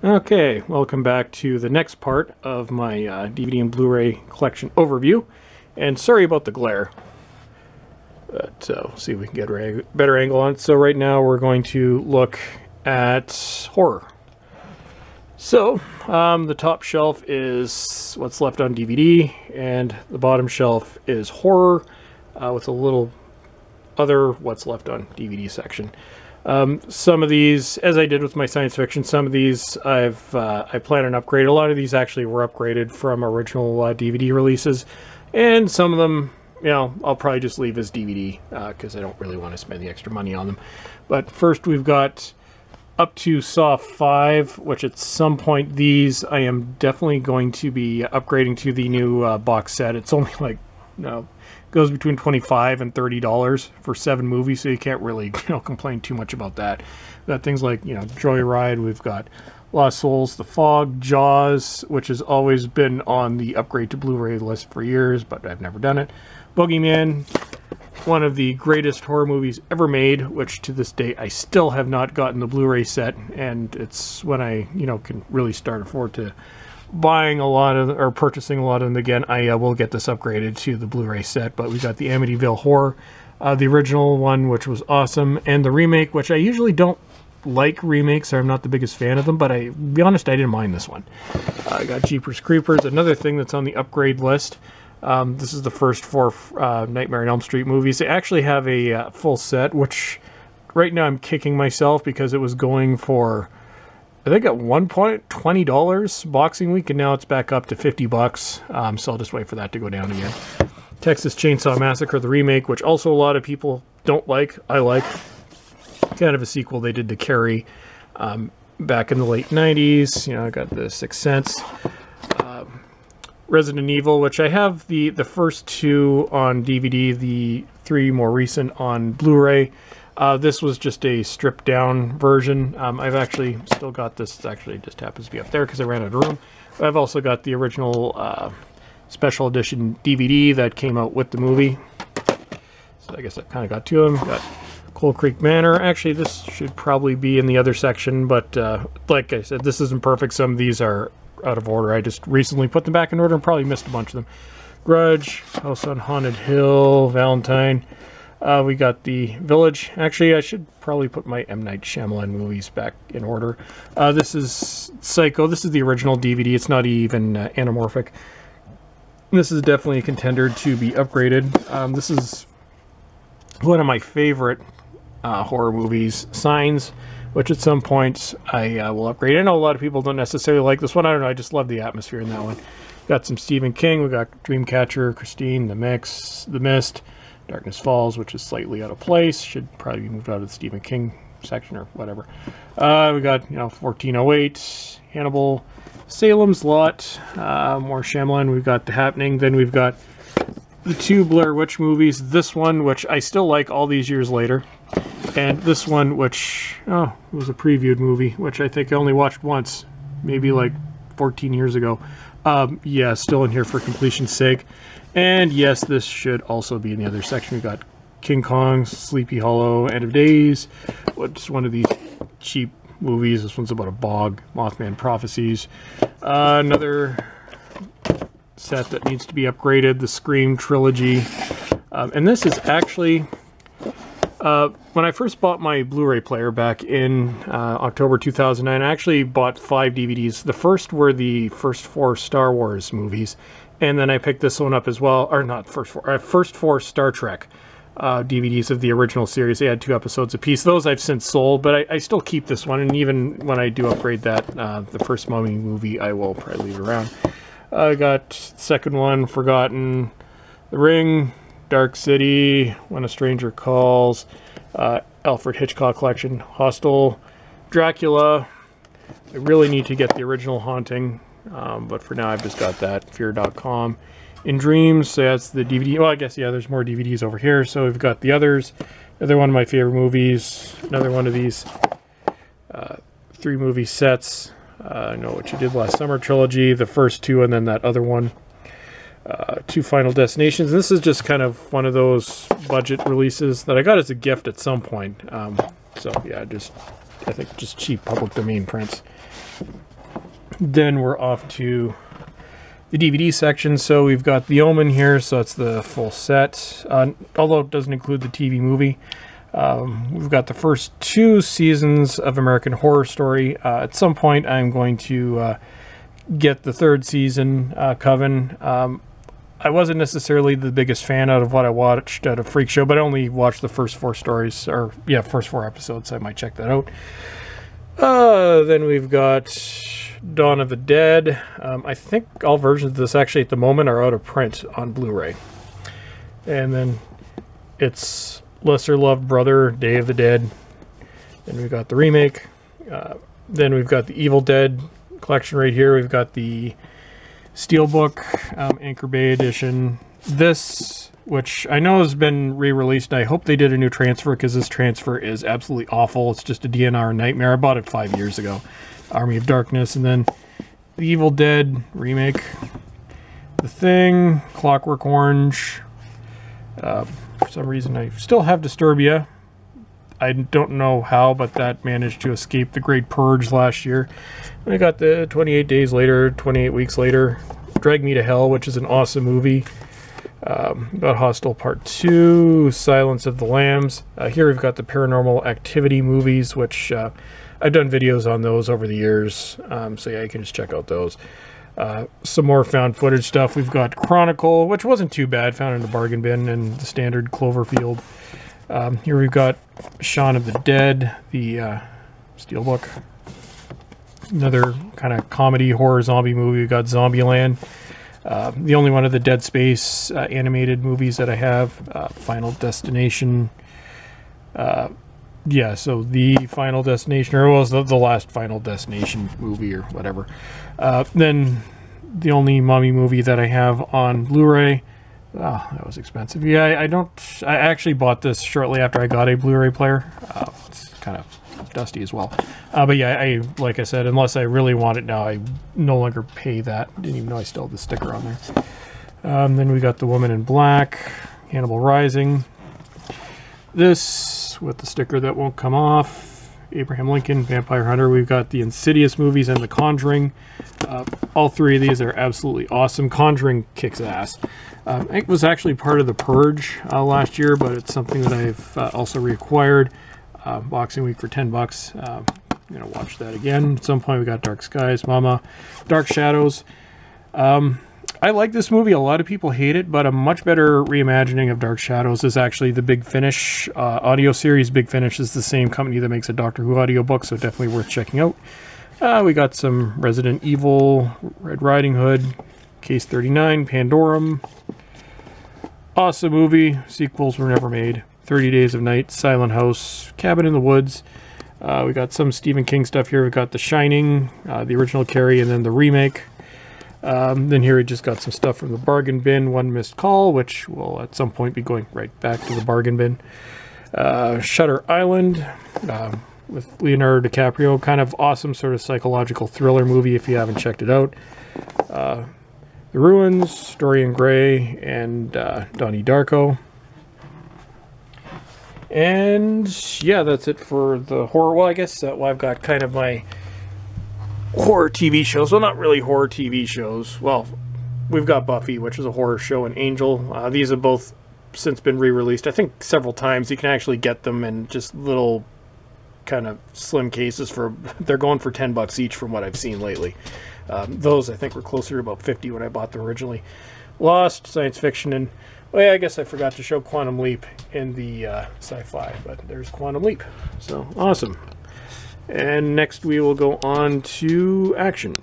Okay, welcome back to the next part of my DVD and Blu-ray collection overview. And sorry about the glare, but we'll see if we can get a better angle on it. So right now we're going to look at horror. So the top shelf is what's left on DVD, and the bottom shelf is horror with a little other what's left on DVD section. Some of these, as I did with my science fiction, some of these I plan on upgrade. A lot of these actually were upgraded from original DVD releases, and some of them, you know, I'll probably just leave as DVD because I don't really want to spend the extra money on them. But first we've got up to Saw 5, which at some point these I am definitely going to be upgrading to the new box set. It's only like, goes between $25 and $30 for 7 movies, so you can't really, complain too much about that. We've got things like, Joyride, we've got Lost Souls, The Fog, Jaws, which has always been on the upgrade to Blu-ray list for years, but I've never done it. Boogeyman, one of the greatest horror movies ever made, which to this day I still have not gotten the Blu-ray set, and it's when I, can really start afford to buying a lot of, or purchasing a lot of them again, I will get this upgraded to the Blu-ray set. But we got the Amityville Horror, the original one, which was awesome, and the remake, which I usually don't like remakes, or I'm not the biggest fan of them, but to be honest, I didn't mind this one. I got Jeepers Creepers, another thing that's on the upgrade list. This is the first 4 Nightmare on Elm Street movies. They actually have a full set, which right now I'm kicking myself because it was going for, I think at one point $20 Boxing Week, and now it's back up to $50. So I'll just wait for that to go down again. Texas Chainsaw Massacre, the remake, which also a lot of people don't like. I like. Kind of a sequel they did to Carrie back in the late 90s. I got the Sixth Sense. Resident Evil, which I have the first 2 on DVD, the 3 more recent on Blu-ray. This was just a stripped down version. I've actually still got this. It actually just happens to be up there because I ran out of room. But I've also got the original special edition DVD that came out with the movie. So I guess I kind of got 2 of them. Got Coal Creek Manor. Actually, this should probably be in the other section, but like I said, this isn't perfect. Some of these are out of order. I just recently put them back in order and probably missed a bunch of them. Grudge, House on Haunted Hill, Valentine. We got The Village. Actually, I should probably put my M. Night Shyamalan movies back in order. This is Psycho. This is the original DVD. It's not even anamorphic. This is definitely a contender to be upgraded. This is one of my favorite horror movies, Signs, which at some point I will upgrade. I know a lot of people don't necessarily like this one. I don't know. I just love the atmosphere in that one. Got some Stephen King. We got Dreamcatcher, Christine, The Mist, Darkness Falls, which is slightly out of place. Should probably be moved out of the Stephen King section or whatever. We got 1408, Hannibal, Salem's Lot, more Shyamalan. We've got The Happening. Then we've got the 2 Blair Witch movies. This one, which I still like all these years later, and this one, which was a previewed movie, which I think I only watched once, maybe like 14 years ago. Yeah, still in here for completion's sake. And yes, this should also be in the other section. We got King Kong, Sleepy Hollow, End of Days, which is one of these cheap movies. This one's about a bog, Mothman Prophecies. Another set that needs to be upgraded, the Scream trilogy. And this is actually, when I first bought my Blu-ray player back in October 2009, I actually bought 5 DVDs. The first were the first 4 Star Wars movies. And then I picked this one up as well, or not first 4 Star Trek DVDs of the original series. They had 2 episodes apiece. Those I've since sold, but I still keep this one. And even when I do upgrade that, the first Mummy movie, I will probably leave it around. I got second one, Forgotten, The Ring, Dark City, When a Stranger Calls, Alfred Hitchcock Collection, Hostel, Dracula. I really need to get the original Haunting. But for now, I've just got that, Fear.com. In Dreams, so that's the DVD. Well, I guess, yeah, there's more DVDs over here. So we've got The Others, another one of my favorite movies, another one of these 3 movie sets. I Know What You Did Last Summer trilogy, the first 2, and then that other one. 2 Final Destinations. And this is just kind of one of those budget releases that I got as a gift at some point. So, yeah, I think just cheap public domain prints. Then we're off to the DVD section. So we've got The Omen here, so it's the full set, although it doesn't include the TV movie. We've got the first 2 seasons of American Horror Story. At some point I'm going to get the 3rd season, Coven. I wasn't necessarily the biggest fan out of what I watched out of Freak Show, but I only watched the first 4 stories, or yeah, first 4 episodes, so I might check that out. Then we've got Dawn of the Dead. I think all versions of this actually at the moment are out of print on Blu-ray. And then it's Lesser Loved Brother, Day of the Dead. Then we've got the remake. Then we've got the Evil Dead collection right here. We've got the Steelbook, Anchor Bay edition. This, which I know has been re-released, I hope they did a new transfer, because this transfer is absolutely awful. It's just a DNR nightmare. I bought it 5 years ago. Army of Darkness, and then the Evil Dead remake, The Thing, Clockwork Orange. For some reason I still have Disturbia. I don't know how, but that managed to escape the Great Purge last year. We got the 28 Days Later, 28 Weeks Later, Drag Me to Hell, which is an awesome movie. Got Hostel Part 2, Silence of the Lambs. Here we've got the Paranormal Activity movies, which I've done videos on those over the years. So yeah, you can just check out those. Some more found footage stuff. We've got Chronicle, which wasn't too bad, found in the bargain bin, and the standard Cloverfield. Here we've got Shaun of the Dead, the Steelbook. Another kind of comedy horror zombie movie. We've got Zombieland. The only one of the Dead Space animated movies that I have. Final Destination. Yeah, so the Final Destination, or was the last Final Destination movie or whatever. Then the only Mummy movie that I have on Blu-ray. Oh, that was expensive. Yeah, I actually bought this shortly after I got a Blu-ray player. It's kind of dusty as well. But yeah, like I said, unless I really want it now, I no longer pay that. Didn't even know I still had the sticker on there. Then we got The Woman in Black, Hannibal Rising. This with the sticker that won't come off. Abraham Lincoln, Vampire Hunter. We've got the Insidious movies and The Conjuring. All 3 of these are absolutely awesome. Conjuring kicks ass. It was actually part of The Purge last year, but it's something that I've also reacquired. Boxing Week for $10. I'm going to watch that again. At some point we got Dark Skies, Mama, Dark Shadows. I like this movie. A lot of people hate it, but a much better reimagining of Dark Shadows is actually the Big Finish audio series. Big Finish is the same company that makes a Doctor Who audiobook, so definitely worth checking out. We got some Resident Evil, Red Riding Hood, Case 39, Pandorum. Awesome movie. Sequels were never made. 30 Days of Night, Silent House, Cabin in the Woods. We got some Stephen King stuff here. We've got The Shining, the original Carrie, and then the remake. Then here we just got some stuff from the bargain bin. One Missed Call, which will at some point be going right back to the bargain bin. Shutter Island with Leonardo DiCaprio. Kind of awesome sort of psychological thriller movie if you haven't checked it out. The Ruins, Dorian Gray, and Donnie Darko. And yeah, that's it for the horror. Well, I guess I've got kind of my horror TV shows. Well, not really horror TV shows. Well, we've got Buffy, which is a horror show, and Angel. These have both since been re-released, I think several times. You can actually get them in just little kind of slim cases for, they're going for $10 each from what I've seen lately. Those I think were closer to about 50 when I bought them originally. Lost, science fiction, and well, yeah, I guess I forgot to show Quantum Leap in the sci-fi, but there's Quantum Leap. So awesome. And next we will go on to action.